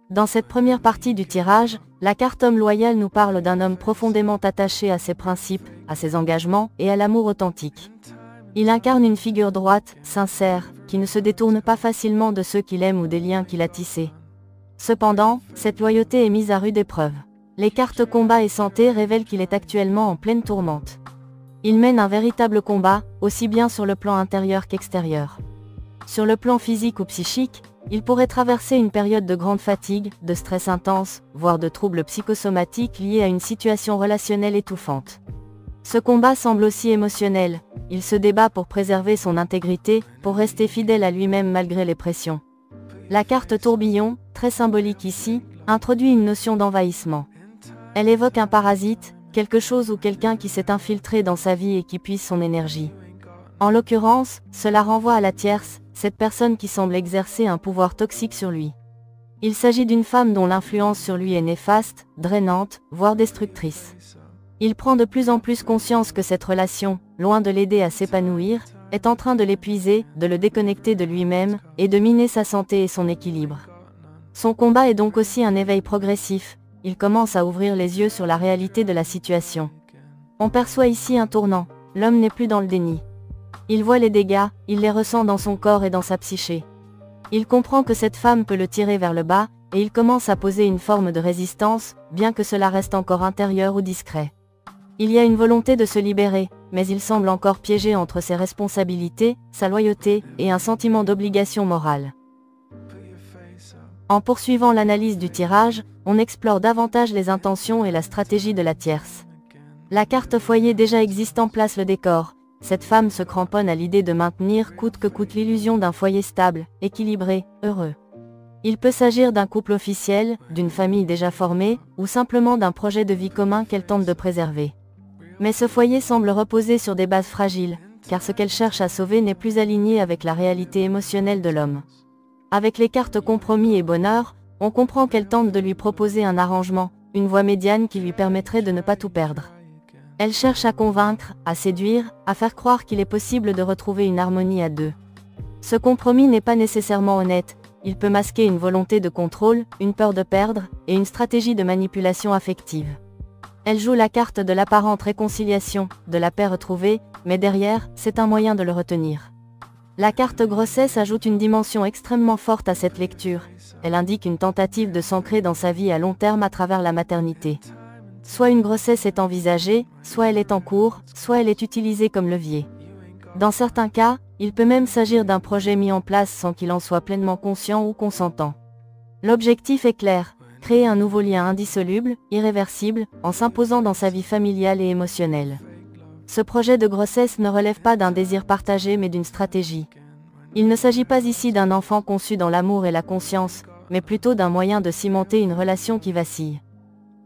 Dans cette première partie du tirage, la carte homme loyal nous parle d'un homme profondément attaché à ses principes, à ses engagements et à l'amour authentique. Il incarne une figure droite, sincère, qui ne se détourne pas facilement de ceux qu'il aime ou des liens qu'il a tissés. Cependant, cette loyauté est mise à rude épreuve. Les cartes combat et santé révèlent qu'il est actuellement en pleine tourmente. Il mène un véritable combat, aussi bien sur le plan intérieur qu'extérieur. Sur le plan physique ou psychique, il pourrait traverser une période de grande fatigue, de stress intense, voire de troubles psychosomatiques liés à une situation relationnelle étouffante. Ce combat semble aussi émotionnel, il se débat pour préserver son intégrité, pour rester fidèle à lui-même malgré les pressions. La carte tourbillon, très symbolique ici, introduit une notion d'envahissement. Elle évoque un parasite, quelque chose ou quelqu'un qui s'est infiltré dans sa vie et qui puise son énergie. En l'occurrence, cela renvoie à la tierce, cette personne qui semble exercer un pouvoir toxique sur lui. Il s'agit d'une femme dont l'influence sur lui est néfaste, drainante, voire destructrice. Il prend de plus en plus conscience que cette relation, loin de l'aider à s'épanouir, est en train de l'épuiser, de le déconnecter de lui-même, et de miner sa santé et son équilibre. Son combat est donc aussi un éveil progressif, il commence à ouvrir les yeux sur la réalité de la situation. On perçoit ici un tournant, l'homme n'est plus dans le déni. Il voit les dégâts, il les ressent dans son corps et dans sa psyché. Il comprend que cette femme peut le tirer vers le bas, et il commence à poser une forme de résistance, bien que cela reste encore intérieur ou discret. Il y a une volonté de se libérer, mais il semble encore piégé entre ses responsabilités, sa loyauté, et un sentiment d'obligation morale. En poursuivant l'analyse du tirage, on explore davantage les intentions et la stratégie de la tierce. La carte foyer déjà existant place le décor. Cette femme se cramponne à l'idée de maintenir coûte que coûte l'illusion d'un foyer stable, équilibré, heureux. Il peut s'agir d'un couple officiel, d'une famille déjà formée, ou simplement d'un projet de vie commun qu'elle tente de préserver. Mais ce foyer semble reposer sur des bases fragiles, car ce qu'elle cherche à sauver n'est plus aligné avec la réalité émotionnelle de l'homme. Avec les cartes compromis et bonheur, on comprend qu'elle tente de lui proposer un arrangement, une voie médiane qui lui permettrait de ne pas tout perdre. Elle cherche à convaincre, à séduire, à faire croire qu'il est possible de retrouver une harmonie à deux. Ce compromis n'est pas nécessairement honnête, il peut masquer une volonté de contrôle, une peur de perdre, et une stratégie de manipulation affective. Elle joue la carte de l'apparente réconciliation, de la paix retrouvée, mais derrière, c'est un moyen de le retenir. La carte grossesse ajoute une dimension extrêmement forte à cette lecture, elle indique une tentative de s'ancrer dans sa vie à long terme à travers la maternité. Soit une grossesse est envisagée, soit elle est en cours, soit elle est utilisée comme levier. Dans certains cas, il peut même s'agir d'un projet mis en place sans qu'il en soit pleinement conscient ou consentant. L'objectif est clair, créer un nouveau lien indissoluble, irréversible, en s'imposant dans sa vie familiale et émotionnelle. Ce projet de grossesse ne relève pas d'un désir partagé mais d'une stratégie. Il ne s'agit pas ici d'un enfant conçu dans l'amour et la conscience, mais plutôt d'un moyen de cimenter une relation qui vacille.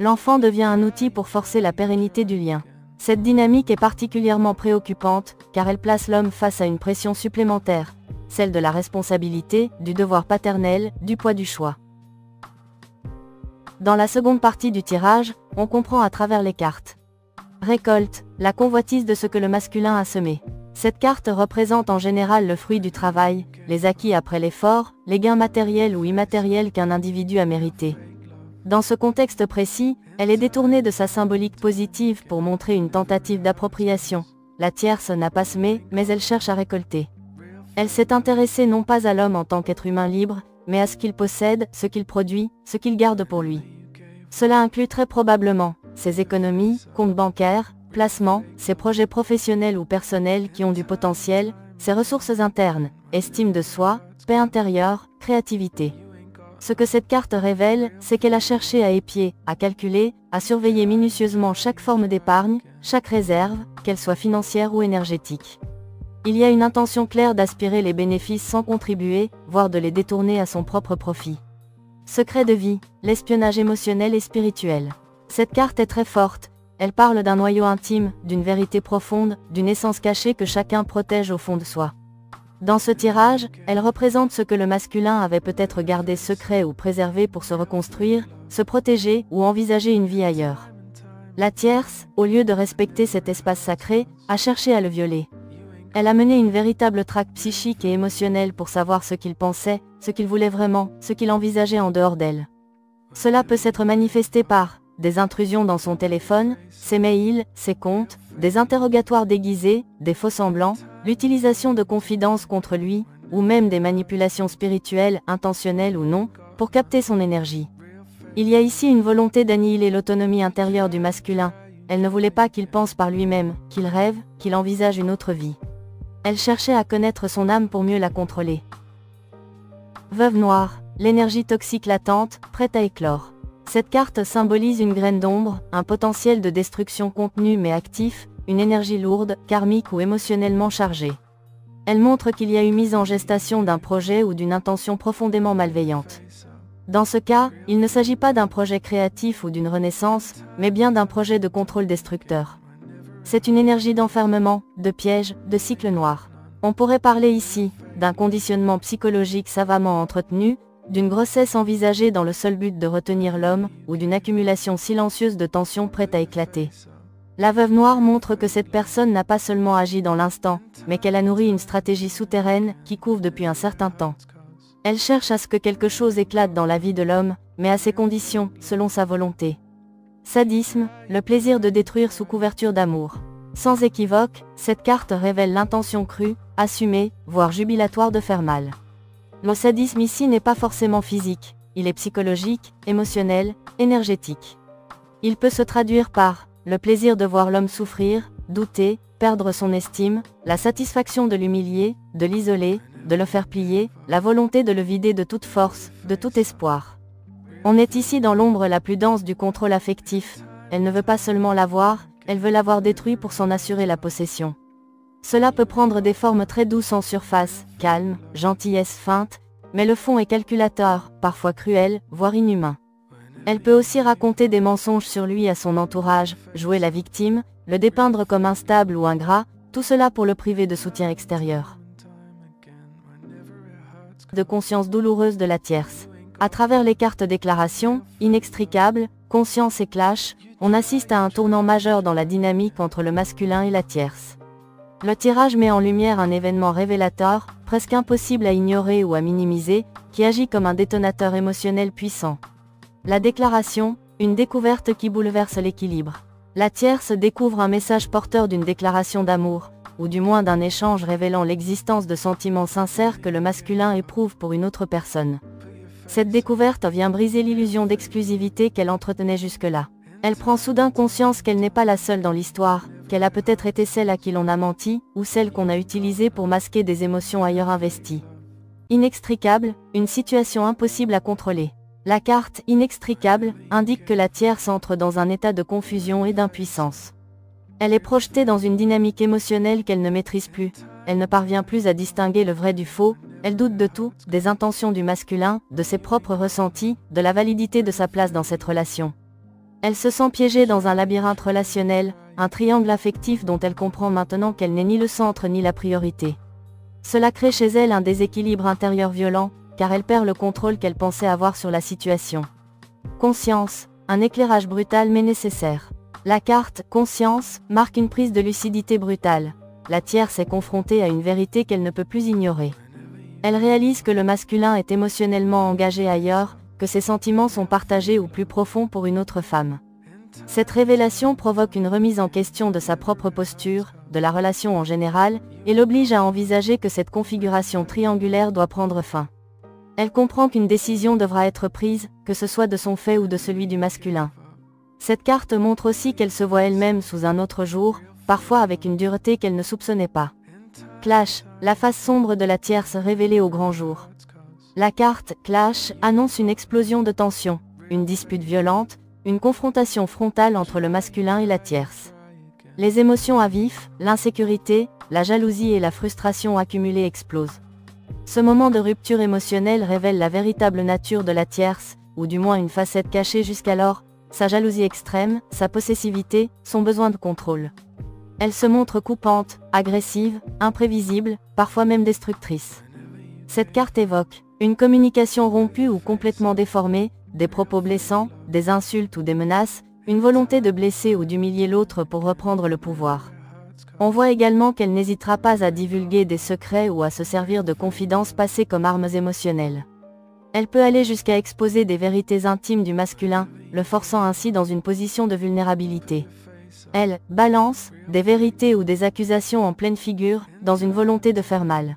L'enfant devient un outil pour forcer la pérennité du lien. Cette dynamique est particulièrement préoccupante, car elle place l'homme face à une pression supplémentaire, celle de la responsabilité, du devoir paternel, du poids du choix. Dans la seconde partie du tirage, on comprend à travers les cartes. Récolte, la convoitise de ce que le masculin a semé. Cette carte représente en général le fruit du travail, les acquis après l'effort, les gains matériels ou immatériels qu'un individu a mérités. Dans ce contexte précis, elle est détournée de sa symbolique positive pour montrer une tentative d'appropriation. La tierce n'a pas semé, mais elle cherche à récolter. Elle s'est intéressée non pas à l'homme en tant qu'être humain libre, mais à ce qu'il possède, ce qu'il produit, ce qu'il garde pour lui. Cela inclut très probablement ses économies, comptes bancaires, placements, ses projets professionnels ou personnels qui ont du potentiel, ses ressources internes, estime de soi, paix intérieure, créativité. Ce que cette carte révèle, c'est qu'elle a cherché à épier, à calculer, à surveiller minutieusement chaque forme d'épargne, chaque réserve, qu'elle soit financière ou énergétique. Il y a une intention claire d'aspirer les bénéfices sans contribuer, voire de les détourner à son propre profit. Secret de vie, l'espionnage émotionnel et spirituel. Cette carte est très forte, elle parle d'un noyau intime, d'une vérité profonde, d'une essence cachée que chacun protège au fond de soi. Dans ce tirage, elle représente ce que le masculin avait peut-être gardé secret ou préservé pour se reconstruire, se protéger ou envisager une vie ailleurs. La tierce, au lieu de respecter cet espace sacré, a cherché à le violer. Elle a mené une véritable traque psychique et émotionnelle pour savoir ce qu'il pensait, ce qu'il voulait vraiment, ce qu'il envisageait en dehors d'elle. Cela peut s'être manifesté par des intrusions dans son téléphone, ses mails, ses comptes, des interrogatoires déguisés, des faux-semblants, l'utilisation de confidences contre lui, ou même des manipulations spirituelles, intentionnelles ou non, pour capter son énergie. Il y a ici une volonté d'annihiler l'autonomie intérieure du masculin. Elle ne voulait pas qu'il pense par lui-même, qu'il rêve, qu'il envisage une autre vie. Elle cherchait à connaître son âme pour mieux la contrôler. Veuve noire, l'énergie toxique latente, prête à éclore. Cette carte symbolise une graine d'ombre, un potentiel de destruction contenu mais actif, une énergie lourde, karmique ou émotionnellement chargée. Elle montre qu'il y a eu mise en gestation d'un projet ou d'une intention profondément malveillante. Dans ce cas, il ne s'agit pas d'un projet créatif ou d'une renaissance, mais bien d'un projet de contrôle destructeur. C'est une énergie d'enfermement, de piège, de cycle noir. On pourrait parler ici d'un conditionnement psychologique savamment entretenu, d'une grossesse envisagée dans le seul but de retenir l'homme, ou d'une accumulation silencieuse de tensions prêtes à éclater. La veuve noire montre que cette personne n'a pas seulement agi dans l'instant, mais qu'elle a nourri une stratégie souterraine qui couve depuis un certain temps. Elle cherche à ce que quelque chose éclate dans la vie de l'homme, mais à ses conditions, selon sa volonté. Sadisme, le plaisir de détruire sous couverture d'amour. Sans équivoque, cette carte révèle l'intention crue, assumée, voire jubilatoire de faire mal. Le sadisme ici n'est pas forcément physique, il est psychologique, émotionnel, énergétique. Il peut se traduire par le plaisir de voir l'homme souffrir, douter, perdre son estime, la satisfaction de l'humilier, de l'isoler, de le faire plier, la volonté de le vider de toute force, de tout espoir. On est ici dans l'ombre la plus dense du contrôle affectif. Elle ne veut pas seulement l'avoir, elle veut l'avoir détruit pour s'en assurer la possession. Cela peut prendre des formes très douces en surface, calme, gentillesse feinte, mais le fond est calculateur, parfois cruel, voire inhumain. Elle peut aussi raconter des mensonges sur lui à son entourage, jouer la victime, le dépeindre comme instable ou ingrat, tout cela pour le priver de soutien extérieur. De conscience douloureuse de la tierce. À travers les cartes déclaration, inextricables, conscience et clash, on assiste à un tournant majeur dans la dynamique entre le masculin et la tierce. Le tirage met en lumière un événement révélateur, presque impossible à ignorer ou à minimiser, qui agit comme un détonateur émotionnel puissant. La déclaration, une découverte qui bouleverse l'équilibre. La tierce découvre un message porteur d'une déclaration d'amour, ou du moins d'un échange révélant l'existence de sentiments sincères que le masculin éprouve pour une autre personne. Cette découverte vient briser l'illusion d'exclusivité qu'elle entretenait jusque-là. Elle prend soudain conscience qu'elle n'est pas la seule dans l'histoire, qu'elle a peut-être été celle à qui l'on a menti, ou celle qu'on a utilisée pour masquer des émotions ailleurs investies. Inextricable, une situation impossible à contrôler. La carte « Inextricable » indique que la tierce entre dans un état de confusion et d'impuissance. Elle est projetée dans une dynamique émotionnelle qu'elle ne maîtrise plus, elle ne parvient plus à distinguer le vrai du faux, elle doute de tout, des intentions du masculin, de ses propres ressentis, de la validité de sa place dans cette relation. Elle se sent piégée dans un labyrinthe relationnel, un triangle affectif dont elle comprend maintenant qu'elle n'est ni le centre ni la priorité. Cela crée chez elle un déséquilibre intérieur violent, car elle perd le contrôle qu'elle pensait avoir sur la situation. Conscience, un éclairage brutal mais nécessaire. La carte « Conscience » marque une prise de lucidité brutale. La tierce est confrontée à une vérité qu'elle ne peut plus ignorer. Elle réalise que le masculin est émotionnellement engagé ailleurs, que ses sentiments sont partagés ou plus profonds pour une autre femme. Cette révélation provoque une remise en question de sa propre posture, de la relation en général, et l'oblige à envisager que cette configuration triangulaire doit prendre fin. Elle comprend qu'une décision devra être prise, que ce soit de son fait ou de celui du masculin. Cette carte montre aussi qu'elle se voit elle-même sous un autre jour, parfois avec une dureté qu'elle ne soupçonnait pas. Clash, la face sombre de la tierce révélée au grand jour. La carte « Clash » annonce une explosion de tension, une dispute violente, une confrontation frontale entre le masculin et la tierce. Les émotions à vif, l'insécurité, la jalousie et la frustration accumulée explosent. Ce moment de rupture émotionnelle révèle la véritable nature de la tierce, ou du moins une facette cachée jusqu'alors, sa jalousie extrême, sa possessivité, son besoin de contrôle. Elle se montre coupante, agressive, imprévisible, parfois même destructrice. Cette carte évoque une communication rompue ou complètement déformée, des propos blessants, des insultes ou des menaces, une volonté de blesser ou d'humilier l'autre pour reprendre le pouvoir. On voit également qu'elle n'hésitera pas à divulguer des secrets ou à se servir de confidences passées comme armes émotionnelles. Elle peut aller jusqu'à exposer des vérités intimes du masculin, le forçant ainsi dans une position de vulnérabilité. Elle balance des vérités ou des accusations en pleine figure, dans une volonté de faire mal.